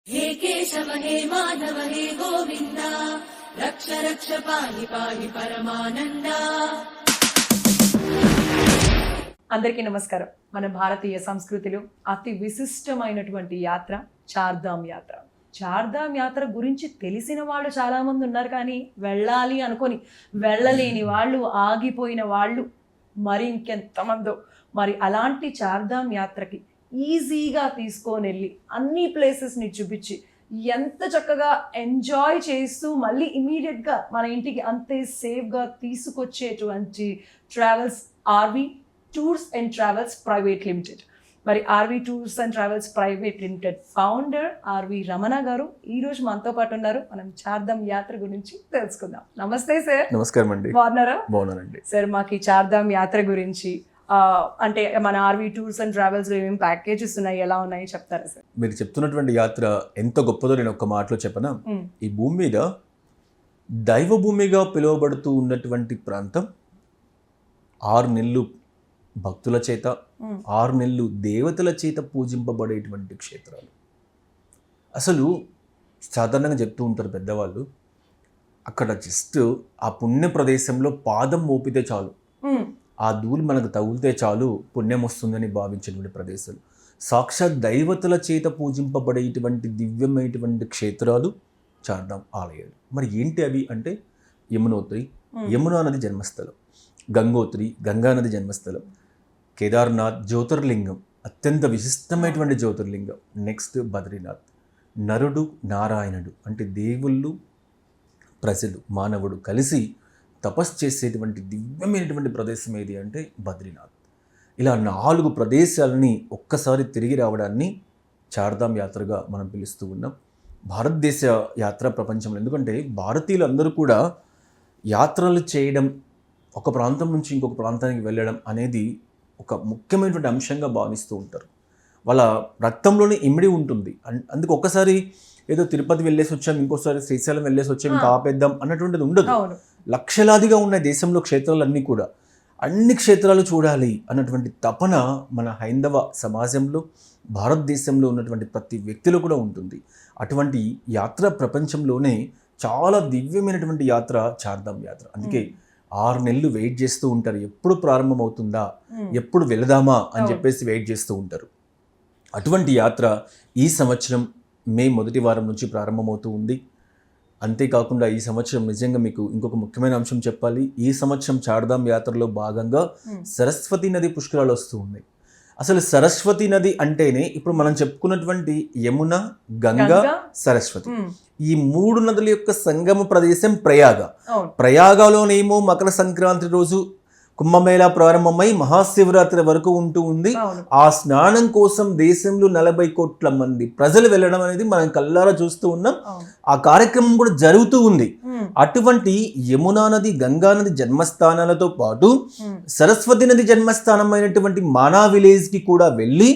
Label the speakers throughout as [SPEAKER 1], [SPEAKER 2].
[SPEAKER 1] हे केशव हे माधव हे गोविन्द रक्ष रक्ष पाहि पाहि परमानन्दा।
[SPEAKER 2] అందరికీ నమస్కారం. మన భారతీయ సంస్కృతిలో అతి విశిష్టమైనటువంటి యాత్ర చార్ధామ్ యాత్ర. చార్ధామ్ యాత్ర గురించి తెలిసిన వాళ్ళు చాలామంది ఉన్నారు, కానీ వెళ్ళాలి అనుకొని వెళ్ళలేని వాళ్ళు, ఆగిపోయిన వాళ్ళు మరి ఇంకెంతమందో. మరి అలాంటి చార్ధామ్ యాత్రకి ఈజీగా తీసుకొని వెళ్ళి అన్ని ప్లేసెస్ని చూపించి ఎంత చక్కగా ఎంజాయ్ చేస్తూ మళ్ళీ ఇమీడియట్గా మన ఇంటికి అంతే సేఫ్గా తీసుకొచ్చేటువంటి travels R V tours and travels private limited. మరి R V tours and travels private limited founder R V Ramana గారు ఈరోజు మనతో పాటు ఉన్నారు. మనం చార్ధామ్ యాత్ర గురించి తెలుసుకుందాం. నమస్తే సార్.
[SPEAKER 3] నమస్కారం అండి.
[SPEAKER 2] బాగున్నారా?
[SPEAKER 3] బాగున్నానండి
[SPEAKER 2] సార్, మాకు ఈ చార్ధామ్ యాత్ర గురించి అంటే మన ఆర్వి టూర్స్ అండ్ ట్రావెల్స్ ఏమేమి ప్యాకేజెస్ ఉన్నాయి, ఎలా ఉన్నాయి చెప్తారా సార్?
[SPEAKER 3] మీరు చెప్తున్నటువంటి యాత్ర ఎంత గొప్పదో నేను ఒక్క మాటలో చెప్పనా. ఈ భూమి మీద దైవ భూమిగా పిలువబడుతూ ఉన్నటువంటి ప్రాంతం 6 నెలలు భక్తుల చేత, 6 నెలలు దేవతల చేత పూజింపబడేటువంటి క్షేత్రాలు. అసలు సాధారణంగా చెప్తూ ఉంటారు పెద్దవాళ్ళు, అక్కడ జస్ట్ ఆ పుణ్య ప్రదేశంలో పాదం మోపితే చాలు, ఆ ధూళి మనకు తగులితే చాలు పుణ్యం వస్తుందని భావించినటువంటి ప్రదేశాలు, సాక్షాత్ దైవతల చేత పూజింపబడేటువంటి దివ్యమైనటువంటి క్షేత్రాలు చార్ధామ్ ఆలయాలు. మరి ఏంటి అవి అంటే యమునోత్రి, యమునా నది జన్మస్థలం, గంగోత్రి, గంగా నది జన్మస్థలం, కేదార్నాథ్ జ్యోతిర్లింగం, అత్యంత విశిష్టమైనటువంటి జ్యోతిర్లింగం. నెక్స్ట్ బద్రీనాథ్, నరుడు నారాయణుడు అంటే దేవుళ్ళు ప్రజలు మానవుడు కలిసి తపస్సు చేసేటువంటి దివ్యమైనటువంటి ప్రదేశం ఏది అంటే బద్రీనాథ్. ఇలా 4 ప్రదేశాలని ఒక్కసారి తిరిగి రావడాన్ని చార్ధామ్ యాత్రగా మనం పిలుస్తూ ఉన్నాం. భారతదేశ యాత్ర ప్రపంచంలో, ఎందుకంటే భారతీయులు అందరూ కూడా యాత్రలు చేయడం, ఒక ప్రాంతం నుంచి ఇంకొక ప్రాంతానికి వెళ్ళడం అనేది ఒక ముఖ్యమైనటువంటి అంశంగా భావిస్తూ ఉంటారు. వాళ్ళ రక్తంలోనే ఇమిడి ఉంటుంది. అందుకు ఒక్కసారి ఏదో తిరుపతి వెళ్ళేసి వచ్చాం, ఇంకోసారి శ్రీశైలం వెళ్ళేసి వచ్చాం, ఇంకా ఆపేద్దాం అన్నటువంటిది ఉండదు. లక్షలాదిగా ఉన్న దేశంలో క్షేత్రాలన్నీ కూడా అన్ని క్షేత్రాలు చూడాలి అన్నటువంటి తపన మన హైందవ సమాజంలో, భారతదేశంలో ఉన్నటువంటి ప్రతి వ్యక్తిలో కూడా ఉంటుంది. అటువంటి యాత్ర ప్రపంచంలోనే చాలా దివ్యమైనటువంటి యాత్ర చార్ధామ్ యాత్ర. అందుకే 6 నెలలు వెయిట్ చేస్తూ ఉంటారు, ఎప్పుడు ప్రారంభమవుతుందా, ఎప్పుడు వెళదామా అని చెప్పేసి వెయిట్ చేస్తూ ఉంటారు. అటువంటి యాత్ర ఈ సంవత్సరం మే మొదటి వారం నుంచి ప్రారంభమవుతూ ఉంది. అంతేకాకుండా ఈ సంవత్సరం నిజంగా మీకు ఇంకొక ముఖ్యమైన అంశం చెప్పాలి. ఈ సంవత్సరం చార్ధామ్ యాత్రలో భాగంగా సరస్వతి నది పుష్కరాలు వస్తూ ఉన్నాయి. అసలు సరస్వతి నది అంటేనే ఇప్పుడు మనం చెప్పుకున్నటువంటి యమున, గంగా, సరస్వతి, ఈ 3 నదుల యొక్క సంగమ ప్రదేశం ప్రయాగ. ప్రయాగలోనేమో మకర సంక్రాంతి రోజు కుంభమేళా ప్రారంభమై మహాశివరాత్రి వరకు ఉంటూ ఉంది. ఆ స్నానం కోసం దేశంలో 40 కోట్ల మంది ప్రజలు వెళ్ళడం అనేది మనం కళ్ళారా చూస్తూ ఉన్నాం. ఆ కార్యక్రమం కూడా జరుగుతూ ఉంది. అటువంటి యమునా నది, గంగా నది జన్మస్థానాలతో పాటు సరస్వతి నది జన్మస్థానం అయినటువంటి మానా విలేజ్ కి కూడా వెళ్ళి,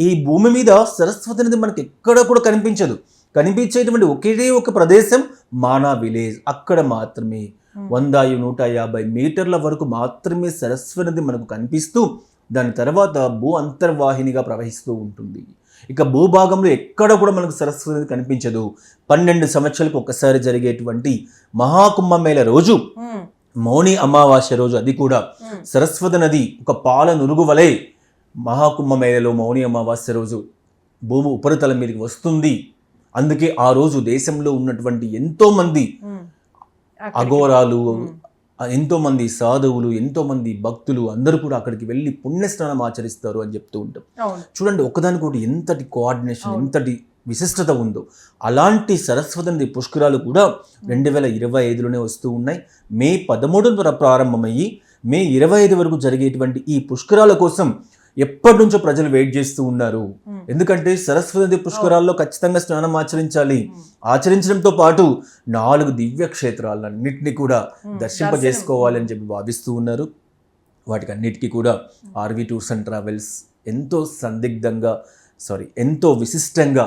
[SPEAKER 3] ఈ భూమి మీద సరస్వతి నది మనకి ఎక్కడ కూడా కనిపించదు. కనిపించేటువంటి ఒకే ఒక ప్రదేశం మానా విలేజ్. అక్కడ మాత్రమే 100-150 మీటర్ల వరకు మాత్రమే సరస్వతి నది మనకు కనిపిస్తూ, దాని తర్వాత భూ అంతర్వాహినిగా ప్రవహిస్తూ ఉంటుంది. ఇక భూభాగంలో ఎక్కడ కూడా మనకు సరస్వతి నది కనిపించదు. 12 సంవత్సరాలకు ఒకసారి జరిగేటువంటి మహాకుంభమేళ రోజు, మౌని అమావాస్య రోజు, అది కూడా సరస్వతి నది ఒక పాల నురుగు వలె మహాకుంభమేళలో మౌని అమావాస్య రోజు భూమి ఉపరితలం మీదకి వస్తుంది. అందుకే ఆ రోజు దేశంలో ఉన్నటువంటి ఎంతో మంది అఘోరాలు, ఎంతో మంది సాధువులు, ఎంతో మంది భక్తులు అందరూ కూడా అక్కడికి వెళ్ళి పుణ్యస్నానం ఆచరిస్తారు అని చెప్తూ ఉంటాం. చూడండి, ఒకదానికొకటి ఎంతటి కోఆర్డినేషన్, ఎంతటి విశిష్టత ఉందో. అలాంటి సరస్వతి నది పుష్కరాలు కూడా 2025లోనే వస్తూ ఉన్నాయి. మే 13 ప్రారంభమయ్యి మే 25 వరకు జరిగేటువంటి ఈ పుష్కరాల కోసం ఎప్పటి నుంచో ప్రజలు వెయిట్ చేస్తూ ఉన్నారు. ఎందుకంటే సరస్వతి నది పుష్కరాల్లో ఖచ్చితంగా స్నానం ఆచరించాలి. ఆచరించడంతో పాటు 4 దివ్య క్షేత్రాలన్నింటినీ కూడా దర్శింపజేసుకోవాలి అని చెప్పి భావిస్తూ ఉన్నారు. వాటికి అన్నిటికీ కూడా ఆర్వి టూర్స్ అండ్ ట్రావెల్స్ ఎంతో విశిష్టంగా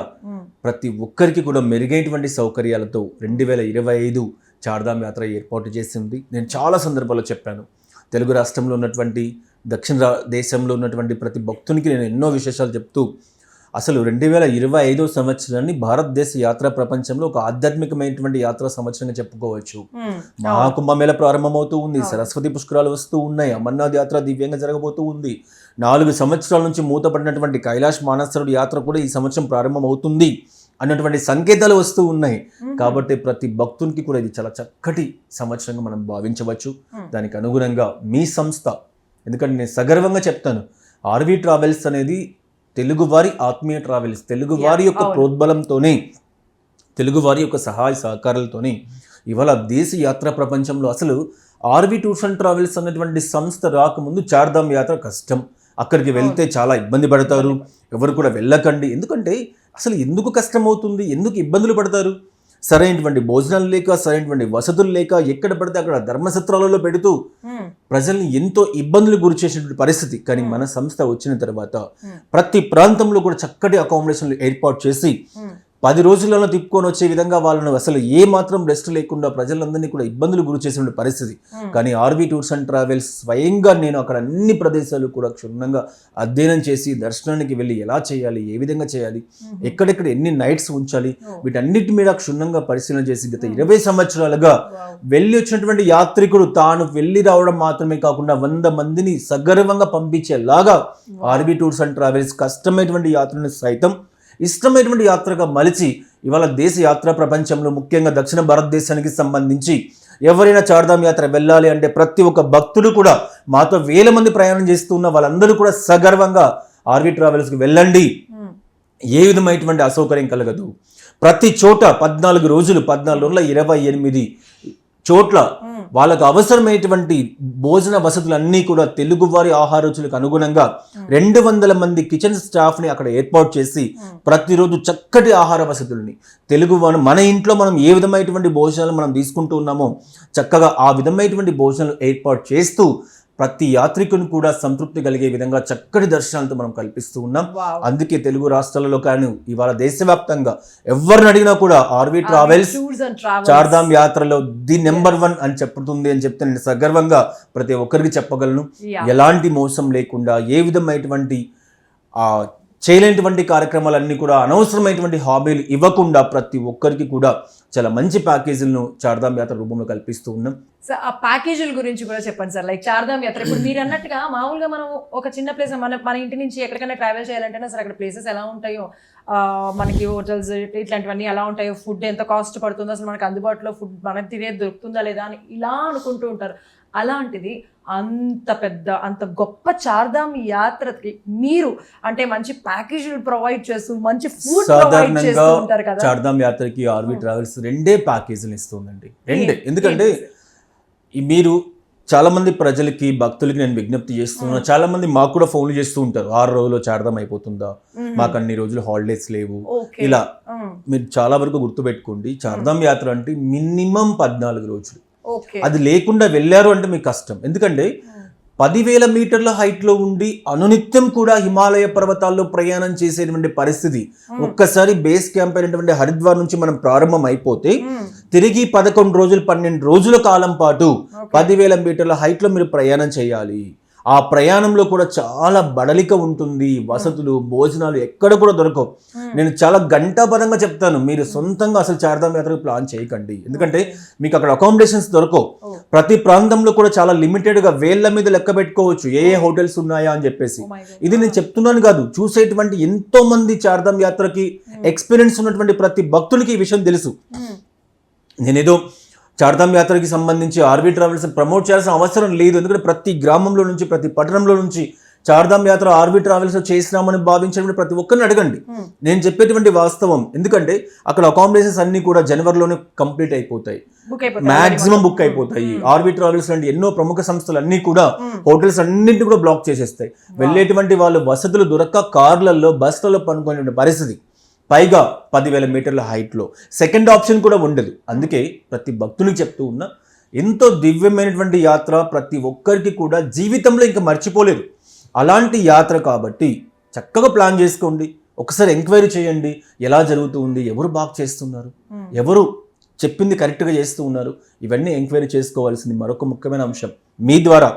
[SPEAKER 3] ప్రతి ఒక్కరికి కూడా మెరుగైనటువంటి సౌకర్యాలతో 2025 చార్ధామ్ యాత్ర ఏర్పాటు చేసింది. నేను చాలా సందర్భాల్లో చెప్పాను, తెలుగు రాష్ట్రంలో ఉన్నటువంటి, దక్షిణ దేశంలో ఉన్నటువంటి ప్రతి భక్తునికి నేను ఎన్నో విశేషాలు చెప్తూ అసలు 2025 సంవత్సరాన్ని భారతదేశ యాత్రా ప్రపంచంలో ఒక ఆధ్యాత్మికమైనటువంటి యాత్రా సంవత్సరంగా చెప్పుకోవచ్చు. మహాకుంభమేళ ప్రారంభమవుతూ ఉంది, సరస్వతి పుష్కరాలు వస్తూ ఉన్నాయి, అమర్నాథ్ యాత్ర దివ్యంగా జరగబోతూ ఉంది, 4 సంవత్సరాల నుంచి మూతపడినటువంటి కైలాష్ మానసరుడు యాత్ర కూడా ఈ సంవత్సరం ప్రారంభమవుతుంది అన్నటువంటి సంకేతాలు వస్తూ ఉన్నాయి. కాబట్టి ప్రతి భక్తునికి కూడా ఇది చాలా చక్కటి సంవత్సరంగా మనం భావించవచ్చు. దానికి అనుగుణంగా మీ సంస్థ, ఎందుకంటే నేను సగర్వంగా చెప్తాను, ఆర్వి ట్రావెల్స్ అనేది తెలుగువారి ఆత్మీయ ట్రావెల్స్, తెలుగువారి యొక్క ప్రోద్బలంతోనే, తెలుగువారి యొక్క సహాయ సహకారాలతోనే ఇవాళ దేశ యాత్రా ప్రపంచంలో అసలు ఆర్వి టూర్స్ అండ్ ట్రావెల్స్ అన్నటువంటి సంస్థ రాకముందు చార్ధామ్ యాత్ర కష్టం, అక్కడికి వెళ్తే చాలా ఇబ్బంది పడతారు, ఎవరు కూడా వెళ్ళకండి. ఎందుకంటే అసలు ఎందుకు కష్టం అవుతుంది, ఎందుకు ఇబ్బందులు పడతారు, సరైనటువంటి భోజనాలు లేక, సరైనటువంటి వసతులు లేక, ఎక్కడ పడితే అక్కడ ధర్మసత్రాలలో పెడుతూ ప్రజల్ని ఎంతో ఇబ్బందులు గురి చేసినటువంటి పరిస్థితి. కానీ మన సంస్థ వచ్చిన తర్వాత ప్రతి ప్రాంతంలో కూడా చక్కటి అకామిడేషన్లు ఏర్పాటు చేసి 10 రోజులలో తిప్పుకొని వచ్చే విధంగా వాళ్ళను అసలు ఏ మాత్రం రెస్ట్ లేకుండా ప్రజలందరినీ కూడా ఇబ్బందులు గురి చేసిన పరిస్థితి. కానీ ఆర్వి టూర్స్ అండ్ ట్రావెల్స్ స్వయంగా నేను అక్కడ అన్ని ప్రదేశాలు కూడా క్షుణ్ణంగా అధ్యయనం చేసి దర్శనానికి వెళ్ళి ఎలా చేయాలి, ఏ విధంగా చేయాలి, ఎక్కడెక్కడ ఎన్ని నైట్స్ ఉంచాలి, వీటన్నిటి మీద క్షుణ్ణంగా పరిశీలన చేసి గత 20 సంవత్సరాలుగా వెళ్ళి వచ్చినటువంటి యాత్రికుడు తాను వెళ్ళి రావడం మాత్రమే కాకుండా 100 మందిని సగర్వంగా పంపించేలాగా ఆర్వి టూర్స్ అండ్ ట్రావెల్స్ కష్టమైనటువంటి యాత్రను సైతం ఇష్టమైనటువంటి యాత్రగా మలిచి ఇవాళ దేశ యాత్రా ప్రపంచంలో ముఖ్యంగా దక్షిణ భారతదేశానికి సంబంధించి ఎవరైనా చార్ధామ్ యాత్ర వెళ్ళాలి అంటే ప్రతి ఒక్క భక్తుడు కూడా మాతో 1000 మంది ప్రయాణం చేస్తున్న వాళ్ళందరూ కూడా సగర్వంగా ఆర్వి ట్రావెల్స్కి వెళ్ళండి, ఏ విధమైనటువంటి అసౌకర్యం కలగదు. ప్రతి చోట 14 రోజులు 28 చోట్ల వాళ్ళకు అవసరమైనటువంటి భోజన వసతులన్నీ కూడా తెలుగువారి ఆహార రుచులకు అనుగుణంగా 200 మంది కిచెన్ స్టాఫ్ని అక్కడ ఏర్పాటు చేసి ప్రతిరోజు చక్కటి ఆహార వసతుల్ని తెలుగువారు మన ఇంట్లో మనం ఏ విధమైనటువంటి భోజనాలు మనం తీసుకుంటూ ఉన్నామో చక్కగా ఆ విధమైనటువంటి భోజనాలు ఏర్పాటు చేస్తూ ప్రతి యాత్రికుని కూడా సంతృప్తి కలిగే విధంగా చక్కటి దర్శనాలతో మనం కల్పిస్తూ ఉన్నాం. అందుకే తెలుగు రాష్ట్రాలలో కానీ ఇవాళ దేశవ్యాప్తంగా ఎవరిని అడిగినా కూడా ఆర్వి ట్రావెల్స్ చార్ధామ్ యాత్రలో ది నెంబర్ 1 అని చెప్తుంది అని చెప్తే నేను సగర్వంగా ప్రతి ఒక్కరికి చెప్పగలను. ఎలాంటి మోసం లేకుండా, ఏ విధమైనటువంటి చేయలేనటువంటి కార్యక్రమాలన్నీ కూడా అనవసరమైనటువంటి హాబీలు ఇవ్వకుండా ప్రతి ఒక్కరికి కూడా చాలా మంచి ప్యాకేజీలను చార్ధామ్ యాత్ర రూపంలో కల్పిస్తూ ఉన్నాం.
[SPEAKER 2] సార్ ఆ ప్యాకేజీల గురించి కూడా చెప్పండి సార్. లైక్ చార్ధామ్ యాత్ర ఇప్పుడు మీరు అన్నట్టుగా మామూలుగా మనం ఒక చిన్న ప్లేస్ మన ఇంటి నుంచి ఎక్కడికైనా ట్రావెల్ చేయాలంటే సార్ అక్కడ ప్లేసెస్ ఎలా ఉంటాయో, మనకి హోటల్స్ ఇట్లాంటివన్నీ ఎలా ఉంటాయో, ఫుడ్ ఎంత కాస్ట్ పడుతుందో, అసలు మనకు అందుబాటులో ఫుడ్ మనకు తినేది దొరుకుతుందా లేదా అని ఇలా అనుకుంటూ ఉంటారు. అలాంటిది అంత గొప్ప చార్ధామ్ యాత్రకి మీరు అంటే మంచి ప్యాకేజీలు ప్రొవైడ్ చేస్తూ మంచి ఫుడ్ ప్రొవైడ్ చేస్తూ ఉంటారు కదా.
[SPEAKER 3] చార్ధామ్ యాత్రకి ఆర్వి ట్రావెల్స్ 2 ప్యాకేజీలు ఇస్తుందండి. 2 ఎందుకంటే మీరు చాలా మంది ప్రజలకి, భక్తులకి నేను విజ్ఞప్తి చేస్తున్నాను. చాలా మంది మాకు కూడా ఫోన్లు చేస్తూ ఉంటారు, 6 రోజుల్లో చార్ధామ్ అయిపోతుందా, మాకు అన్ని రోజులు హాలిడేస్ లేవు, ఇలా. మీరు చాలా వరకు గుర్తుపెట్టుకోండి, చార్ధామ్ యాత్ర అంటే మినిమం 14 రోజులు. అది లేకుండా వెళ్ళారు అంటే మీకు కష్టం. ఎందుకంటే 10,000 మీటర్ల హైట్లో ఉండి అనునిత్యం కూడా హిమాలయ పర్వతాల్లో ప్రయాణం చేసేటువంటి పరిస్థితి. ఒక్కసారి బేస్ క్యాంప్ అయినటువంటి హరిద్వార్ నుంచి మనం ప్రారంభం అయిపోతే తిరిగి 11 రోజులు 12 రోజుల కాలం పాటు 10,000 మీటర్ల హైట్లో మీరు ప్రయాణం చేయాలి. ఆ ప్రయాణంలో కూడా చాలా బడలిక ఉంటుంది, వసతులు భోజనాలు ఎక్కడ కూడా దొరకవు. నేను చాలా గంటాపరంగా చెప్తాను, మీరు సొంతంగా అసలు చార్ధామ్ యాత్రకు ప్లాన్ చేయకండి. ఎందుకంటే మీకు అక్కడ అకామిడేషన్స్ దొరకవు. ప్రతి ప్రాంతంలో కూడా చాలా లిమిటెడ్గా వేళ్ల మీద లెక్క పెట్టుకోవచ్చు ఏ హోటల్స్ ఉన్నాయా అని చెప్పేసి. ఇది నేను చెప్తున్నాను కాదు, చూసేటువంటి ఎంతో మంది చార్ధామ్ యాత్రకి ఎక్స్పీరియన్స్ ఉన్నటువంటి ప్రతి భక్తులకి ఈ విషయం తెలుసు. నేనేదో చార్ధామ్ యాత్రకి సంబంధించి ఆర్వి ట్రావెల్స్ ప్రమోట్ చేయాల్సిన అవసరం లేదు. ఎందుకంటే ప్రతి గ్రామంలో నుంచి, ప్రతి పట్టణంలో నుంచి చార్ధామ్ యాత్ర ఆర్వి ట్రావెల్స్ చేసినామని భావించేటువంటి ప్రతి ఒక్కరిని అడగండి. నేను చెప్పేటువంటి వాస్తవం. ఎందుకంటే అక్కడ అకామిడేషన్స్ అన్ని కూడా జనవరిలోనే కంప్లీట్ అయిపోతాయి, మాక్సిమం బుక్ అయిపోతాయి. ఆర్వి ట్రావెల్స్ లాంటి ఎన్నో ప్రముఖ సంస్థలు అన్ని కూడా హోటల్స్ అన్నింటినీ కూడా బ్లాక్ చేసేస్తాయి. వెళ్ళేటువంటి వాళ్ళు వసతులు దొరక్క కార్లలో, బస్సులలో పనుకునే పరిస్థితి. పైగా 10,000 మీటర్ల హైట్లో సెకండ్ ఆప్షన్ కూడా ఉండదు. అందుకే ప్రతి భక్తునికి చెప్తూ ఉన్నా, ఎంతో దివ్యమైనటువంటి యాత్ర, ప్రతి ఒక్కరికి కూడా జీవితంలో ఇంకా మర్చిపోలేదు అలాంటి యాత్ర. కాబట్టి చక్కగా ప్లాన్ చేసుకోండి, ఒకసారి ఎంక్వైరీ చేయండి, ఎలా జరుగుతుంది, ఎవరు బాగా చేస్తున్నారు, ఎవరు చెప్పింది కరెక్ట్గా చేస్తూ ఉన్నారు, ఇవన్నీ ఎంక్వైరీ చేసుకోవాల్సింది మరొక ముఖ్యమైన అంశం. మీ ద్వారా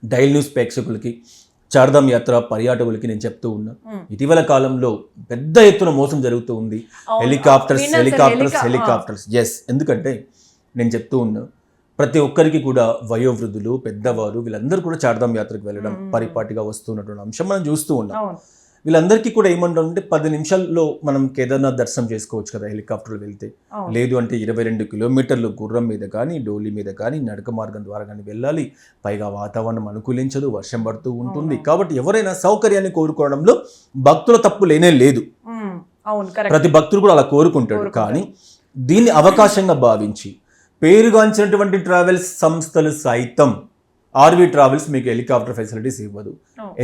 [SPEAKER 3] డైల్ న్యూస్ ప్రేక్షకులకి చార్ధామ్ యాత్ర పర్యాటకులకి నేను చెప్తూ ఉన్నా, ఇటీవల కాలంలో పెద్ద ఎత్తున మోసం జరుగుతూ ఉంది. హెలికాప్టర్స్ ఎస్. ఎందుకంటే నేను చెప్తూ ఉన్నా, ప్రతి ఒక్కరికి కూడా వయోవృద్ధులు, పెద్దవారు వీళ్ళందరూ కూడా చార్ధామ్ యాత్రకు వెళ్ళడం పరిపాటిగా వస్తున్నటువంటి అంశం మనం చూస్తూ ఉన్నాం. వీళ్ళందరికీ కూడా ఏమంటారంటే 10 నిమిషాల్లో మనం కేదార్నాథ్ దర్శనం చేసుకోవచ్చు కదా హెలికాప్టర్లో వెళ్తే. లేదు అంటే 22 కిలోమీటర్లు గుర్రం మీద కానీ, డోలీ మీద కానీ, నడక మార్గం ద్వారా కానీ వెళ్ళాలి. పైగా వాతావరణం అనుకూలించదు, వర్షం పడుతూ ఉంటుంది. కాబట్టి ఎవరైనా సౌకర్యాన్ని కోరుకోవడంలో భక్తుల తప్పు లేనే లేదు. ప్రతి భక్తుడు కూడా అలా కోరుకుంటాడు. కానీ దీన్ని అవకాశంగా భావించి పేరుగాంచినటువంటి ట్రావెల్స్ సంస్థలు సైతం ఆర్వీ ట్రావెల్స్ మీకు హెలికాప్టర్ ఫెసిలిటీస్ ఇవ్వదు.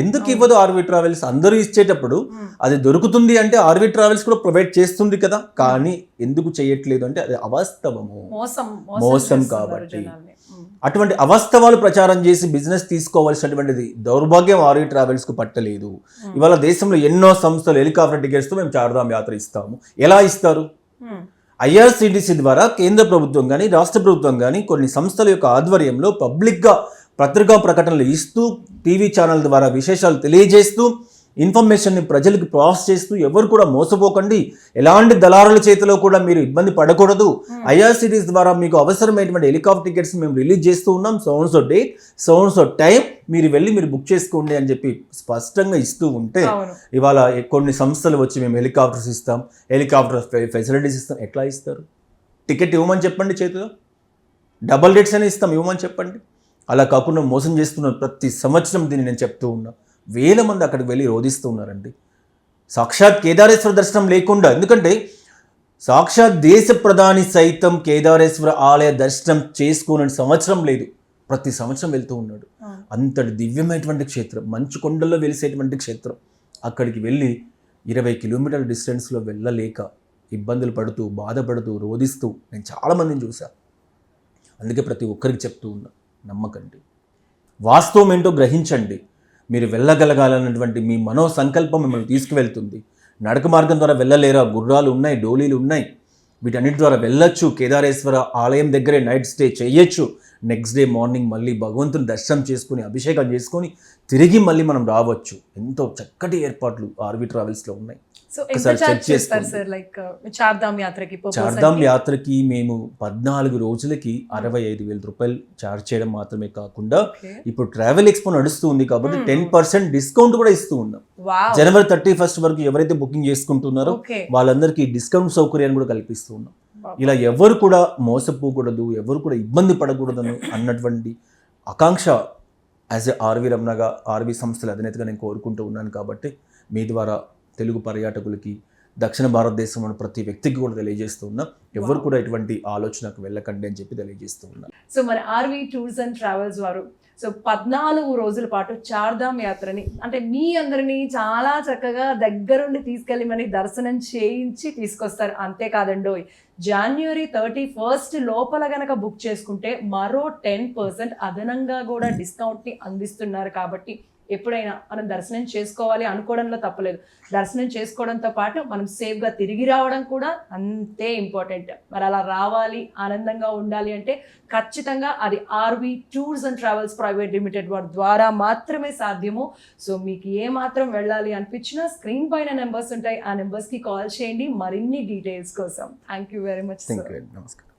[SPEAKER 3] ఎందుకు ఇవ్వదు ఆర్వీ ట్రావెల్స్? అందరూ ఇచ్చేటప్పుడు అది దొరుకుతుంది అంటే ఆర్వీ ట్రావెల్స్ కూడా ప్రొవైడ్ చేస్తుంది కదా. కానీ ఎందుకు చేయట్లేదు అంటే అది అవాస్తవము, మోసం. కాబట్టి అటువంటి అవాస్తవాలు ప్రచారం చేసి బిజినెస్ తీసుకోవాల్సినటువంటిది దౌర్భాగ్యం ఆర్వీ ట్రావెల్స్ కు పట్టలేదు. ఇవాళ దేశంలో ఎన్నో సంస్థలు హెలికాప్టర్ టికెట్స్ తో మేము చార్ధామ్ యాత్ర ఇస్తాము. ఎలా ఇస్తారు? IRCTC ద్వారా కేంద్ర ప్రభుత్వం కానీ, రాష్ట్ర ప్రభుత్వం కానీ కొన్ని సంస్థల యొక్క ఆధ్వర్యంలో పబ్లిక్గా పత్రికా ప్రకటనలు ఇస్తూ, టీవీ ఛానల్ ద్వారా విశేషాలు తెలియజేస్తూ, ఇన్ఫర్మేషన్ని ప్రజలకు పాస్ చేస్తూ, ఎవరు కూడా మోసపోకండి, ఎలాంటి దళారుల చేతిలో కూడా మీరు ఇబ్బంది పడకూడదు. IRCTC ద్వారా మీకు అవసరమైనటువంటి హెలికాప్టర్ టికెట్స్ మేము రిలీజ్ చేస్తూ ఉన్నాం. సో డేట్, సో టైం మీరు వెళ్ళి మీరు బుక్ చేసుకోండి అని చెప్పి స్పష్టంగా ఇస్తూ ఉంటే, ఇవాళ కొన్ని సంస్థలు వచ్చి మేము హెలికాప్టర్స్ ఇస్తాం, హెలికాప్టర్ ఫెసిలిటీస్ ఇస్తాం. ఎట్లా ఇస్తారు? టికెట్ ఇవ్వమని చెప్పండి, చేతిలో డబల్ రేట్స్ అని ఇస్తాం, ఇవ్వమని చెప్పండి. అలా కాకుండా మోసం చేస్తున్నారు. ప్రతి సంవత్సరం దీన్ని నేను చెప్తూ ఉన్నా. వేల మంది అక్కడికి వెళ్ళి రోధిస్తూ ఉన్నారండి. సాక్షాత్ కేదారేశ్వర దర్శనం లేకుండా, ఎందుకంటే సాక్షాత్ దేశ ప్రధాని సైతం కేదారేశ్వర ఆలయ దర్శనం చేసుకోని సంవత్సరం లేదు. ప్రతి సంవత్సరం వెళ్తూ ఉన్నాడు. అంతటి దివ్యమైనటువంటి క్షేత్రం, మంచు కొండల్లో వెలిసేటువంటి క్షేత్రం. అక్కడికి వెళ్ళి 20 కిలోమీటర్ల డిస్టెన్స్లో వెళ్ళలేక ఇబ్బందులు పడుతూ, బాధపడుతూ, రోధిస్తూ నేను చాలామందిని చూశాను. అందుకే ప్రతి ఒక్కరికి చెప్తూ ఉన్నా, నమ్మకండి, వాస్తవం ఏంటో గ్రహించండి. మీరు వెళ్ళగలగాలన్నటువంటి మీ మనో సంకల్పం మిమ్మల్ని తీసుకువెళ్తుంది. నడక మార్గం ద్వారా వెళ్ళలేరా? గుర్రాలు ఉన్నాయి, డోలీలు ఉన్నాయి, వీటన్నిటి ద్వారా వెళ్ళొచ్చు. కేదారేశ్వర ఆలయం దగ్గరే నైట్ స్టే చేయొచ్చు. నెక్స్ట్ డే మార్నింగ్ మళ్ళీ భగవంతుని దర్శనం చేసుకుని, అభిషేకం చేసుకొని తిరిగి మళ్ళీ మనం రావచ్చు. ఎంతో చక్కటి ఏర్పాట్లు ఆర్వీ ట్రావెల్స్లో ఉన్నాయి.
[SPEAKER 2] చార్ధామ్
[SPEAKER 3] యాత్రకి మేము 14 రోజులకి 65,000 రూపాయలు ఛార్జ్ చేయడం మాత్రమే కాకుండా, ఇప్పుడు ట్రావెల్ ఎక్స్పో నడుస్తూ ఉంది కాబట్టి 10% డిస్కౌంట్ కూడా ఇస్తూ ఉన్నాం. జనవరి 31 వరకు ఎవరైతే బుకింగ్ చేసుకుంటున్నారో వాళ్ళందరికీ డిస్కౌంట్ సౌకర్యాన్ని కూడా కల్పిస్తూ ఉన్నాం. ఇలా ఎవరు కూడా మోసపోకూడదు, ఎవరు కూడా ఇబ్బంది పడకూడదు అన్నటువంటి ఆకాంక్ష యాజ్ ఎ ఆర్వీ రమణగా, ఆర్వీ సంస్థల అధినేతగా నేను కోరుకుంటూ ఉన్నాను. కాబట్టి మీ ద్వారా తెలుగు పర్యాటకులకి, దక్షిణ భారతదేశంలో ప్రతి వ్యక్తికి కూడా తెలియజేస్తూ ఉన్నాం, ఎవరు కూడా ఇటువంటి ఆలోచనకు వెళ్ళకండి అని చెప్పి తెలియజేస్తూ ఉన్నాం.
[SPEAKER 2] సో మరి ఆర్వీ టూర్స్ అండ్ ట్రావెల్స్ వారు 14 రోజుల పాటు చార్ధామ్ యాత్రని అంటే మీ అందరినీ చాలా చక్కగా దగ్గరుండి తీసుకెళ్ళి మరి దర్శనం చేయించి తీసుకొస్తారు. అంతేకాదండోయ్, January 31 లోపల గనక బుక్ చేసుకుంటే మరో 10% అదనంగా కూడా డిస్కౌంట్ని అందిస్తున్నారు. కాబట్టి ఎప్పుడైనా మనం దర్శనం చేసుకోవాలి అనుకోవడంలో తప్పలేదు. దర్శనం చేసుకోవడంతో పాటు మనం సేఫ్గా తిరిగి రావడం కూడా అంతే ఇంపార్టెంట్. మరి అలా రావాలి, ఆనందంగా ఉండాలి అంటే ఖచ్చితంగా అది RV tours and travels private limited వారి ద్వారా మాత్రమే సాధ్యము. సో మీకు ఏ మాత్రం వెళ్ళాలి అనిపించినా స్క్రీన్ పైన నెంబర్స్ ఉంటాయి, ఆ నెంబర్స్కి కాల్ చేయండి మరిన్ని డీటెయిల్స్ కోసం. Thank you very much.
[SPEAKER 3] నమస్కారం.